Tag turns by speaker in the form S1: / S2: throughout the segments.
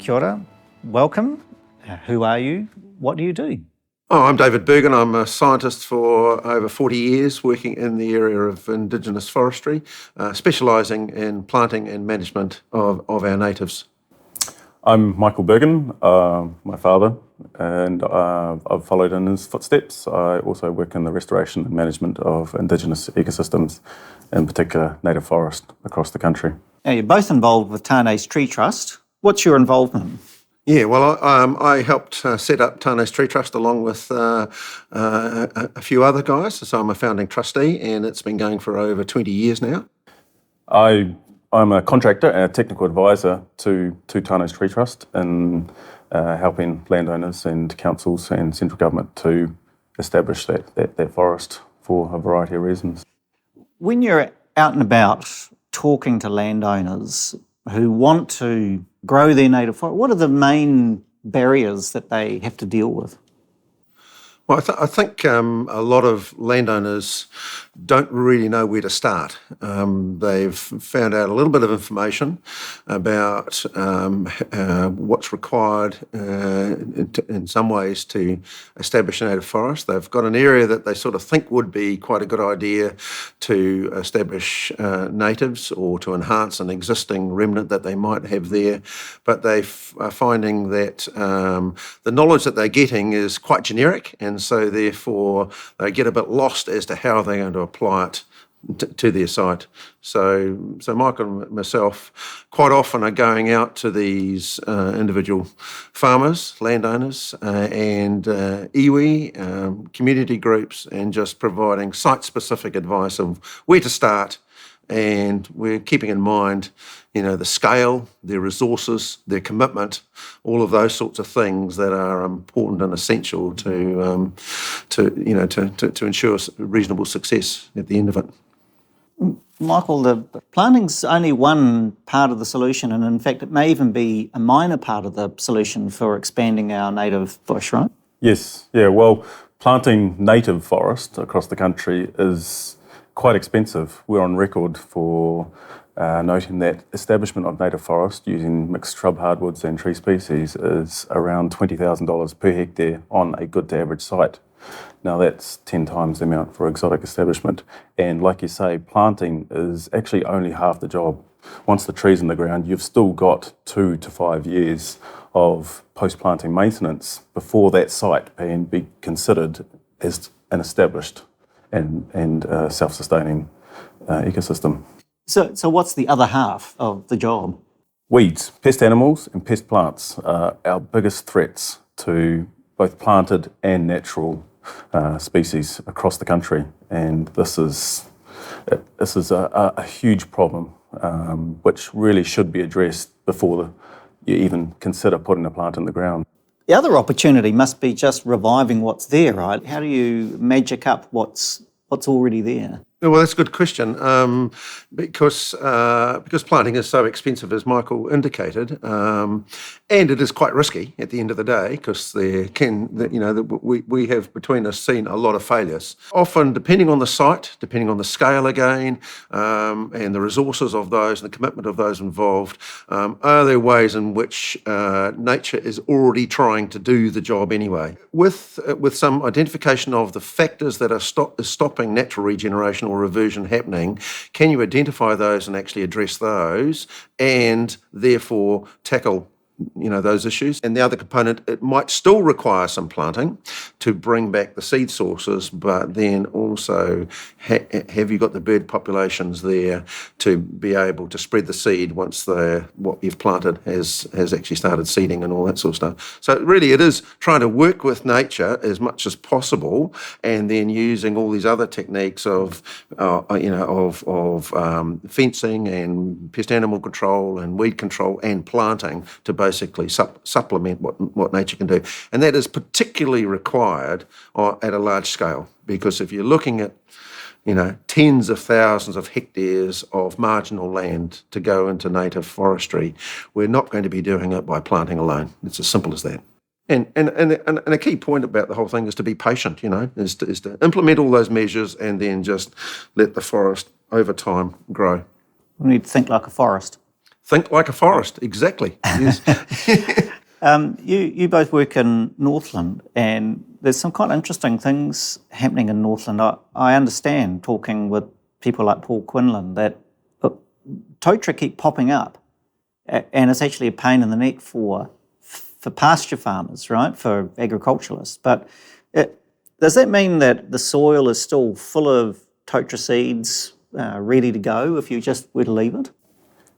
S1: Kia ora, welcome. Who are you? What do you do?
S2: Oh, I'm David Bergin. I'm a scientist for over 40 years working in the area of indigenous forestry, specialising in planting and management of our natives.
S3: I'm Michael Bergin, my father, and I've followed in his footsteps. I also work in the restoration and management of indigenous ecosystems, in particular native forest across the country.
S1: Now, you're both involved with Tāne's Tree Trust. What's your involvement?
S2: Yeah, well, I helped set up Tāne's Tree Trust along with a few other guys. So I'm a founding trustee, and it's been going for over 20 years now.
S3: I'm a contractor and a technical advisor to Tāne's Tree Trust in helping landowners and councils and central government to establish that forest for a variety of reasons.
S1: When you're out and about talking to landowners who want to grow their native forest, what are the main barriers that they have to deal with?
S2: Well, I think a lot of landowners don't really know where to start. They've found out a little bit of information about what's required in some ways to establish a native forest. They've got an area that they sort of think would be quite a good idea to establish natives or to enhance an existing remnant that they might have there, but they are finding that the knowledge that they're getting is quite generic, and so therefore they get a bit lost as to how they're going to apply it to their site. So Michael and myself quite often are going out to these individual farmers, landowners, and iwi, community groups, and just providing site-specific advice of where to start. And we're keeping in mind, the scale, their resources, their commitment, all of those sorts of things that are important and essential to ensure reasonable success at the end of it.
S1: Michael, the planting's only one part of the solution, and in fact it may even be a minor part of the solution for expanding our native bush, right?
S3: Yes, yeah, well, planting native forest across the country is quite expensive. We're on record for noting that establishment of native forest using mixed shrub hardwoods and tree species is around $20,000 per hectare on a good to average site. Now that's 10 times the amount for exotic establishment. And like you say, planting is actually only half the job. Once the tree's in the ground, you've still got 2 to 5 years of post-planting maintenance before that site can be considered as an established and self-sustaining ecosystem.
S1: So what's the other half of the job?
S3: Weeds, pest animals and pest plants are our biggest threats to both planted and natural species across the country, and this is a huge problem which really should be addressed before you even consider putting a plant in the ground.
S1: The other opportunity must be just reviving what's there, right? How do you magic up what's already there?
S2: Well, that's a good question, because planting is so expensive, as Michael indicated, and it is quite risky at the end of the day, because we have between us seen a lot of failures. Often, depending on the site, depending on the scale again, and the resources of those and the commitment of those involved, are there ways in which nature is already trying to do the job anyway? With some identification of the factors that are stopping natural regeneration or reversion happening, can you identify those and actually address those and therefore tackle those issues? And the other component, it might still require some planting to bring back the seed sources, but then also have you got the bird populations there to be able to spread the seed once what you've planted has actually started seeding and all that sort of stuff. So really it is trying to work with nature as much as possible, and then using all these other techniques of fencing and pest animal control and weed control and planting to basically supplement what nature can do. And that is particularly required at a large scale, because if you're looking at tens of thousands of hectares of marginal land to go into native forestry, we're not going to be doing it by planting alone. It's as simple as that. And a key point about the whole thing is to be patient, is to implement all those measures and then just let the forest over time grow.
S1: We need to think like a forest.
S2: Think like a forest, exactly. Yes.
S1: You both work in Northland, and there's some quite interesting things happening in Northland. I understand, talking with people like Paul Quinlan, that totara keep popping up, and it's actually a pain in the neck for pasture farmers, right, for agriculturalists. But does that mean that the soil is still full of totara seeds ready to go if you just were to leave it?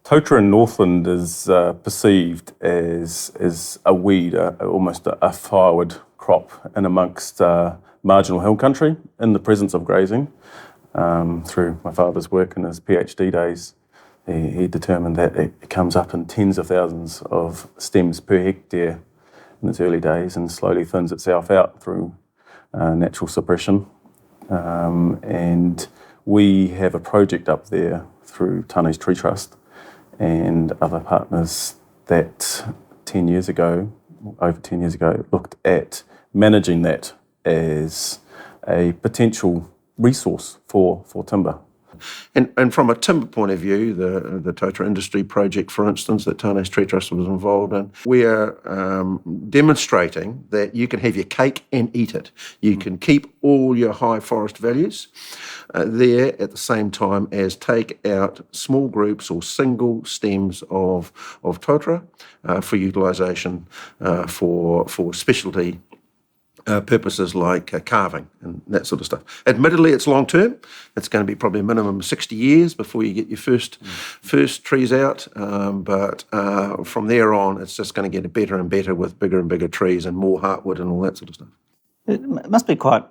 S3: Totara in Northland is perceived as a weed, almost a firewood crop in amongst marginal hill country in the presence of grazing. Through my father's work in his PhD days, he determined that it comes up in tens of thousands of stems per hectare in its early days and slowly thins itself out through natural suppression. And we have a project up there through Tāne's Tree Trust and other partners that over 10 years ago, looked at managing that as a potential resource for timber.
S2: And from a timber point of view, the totara industry project, for instance, that Tāne's Tree Trust was involved in, we are demonstrating that you can have your cake and eat it. You can keep all your high forest values there at the same time as take out small groups or single stems of totara for utilisation for specialty purposes like carving and that sort of stuff. Admittedly, it's long term. It's going to be probably a minimum of 60 years before you get your first trees out. But from there on, it's just going to get better and better with bigger and bigger trees and more heartwood and all that sort of stuff.
S1: It must be quite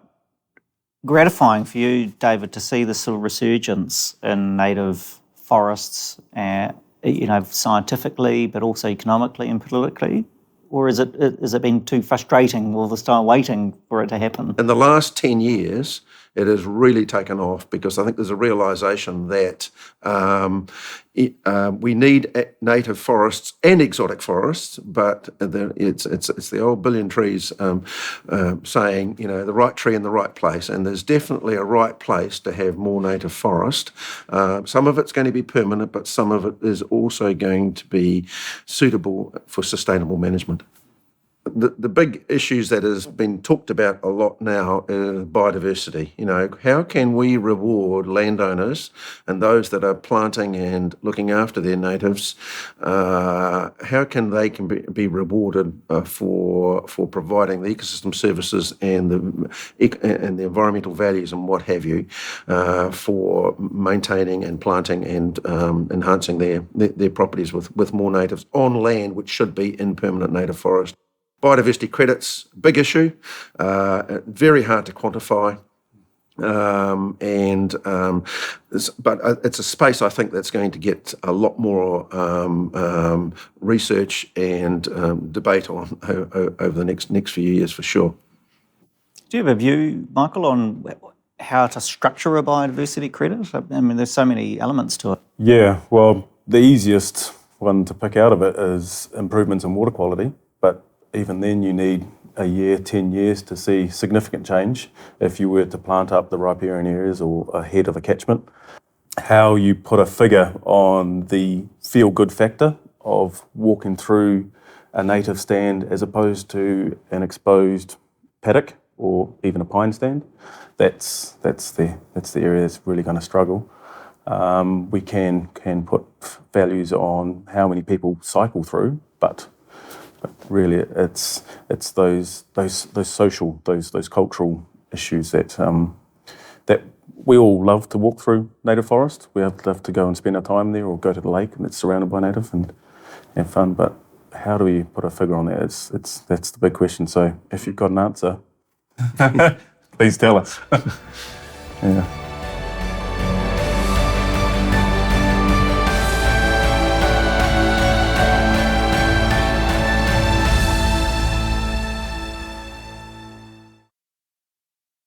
S1: gratifying for you, David, to see this sort of resurgence in native forests, scientifically, but also economically and politically. Or has it been too frustrating all this time waiting for it to happen?
S2: In the last 10 years, it has really taken off because I think there's a realisation that we need native forests and exotic forests, but it's the old billion trees saying, the right tree in the right place, and there's definitely a right place to have more native forest. Some of it's going to be permanent, but some of it is also going to be suitable for sustainable management. The big issues that has been talked about a lot now is biodiversity. How can we reward landowners and those that are planting and looking after their natives? How can they be rewarded for providing the ecosystem services and the environmental values and what have you for maintaining and planting and enhancing their properties with more natives on land which should be in permanent native forest? Biodiversity credits, big issue, very hard to quantify, but it's a space I think that's going to get a lot more research and debate on over the next few years for sure.
S1: Do you have a view, Michael, on how to structure a biodiversity credit? I mean, there's so many elements to it.
S3: Yeah, well, the easiest one to pick out of it is improvements in water quality, but even then you need a year, 10 years to see significant change if you were to plant up the riparian areas or ahead of a catchment. How you put a figure on the feel-good factor of walking through a native stand as opposed to an exposed paddock or even a pine stand, that's the area that's really going to struggle. We can put values on how many people cycle through, but really, it's those social, those cultural issues that we all love to walk through native forest. We love to go and spend our time there, or go to the lake and it's surrounded by native and have fun. But how do we put a figure on that? That's the big question. So if you've got an answer, please tell us. Yeah.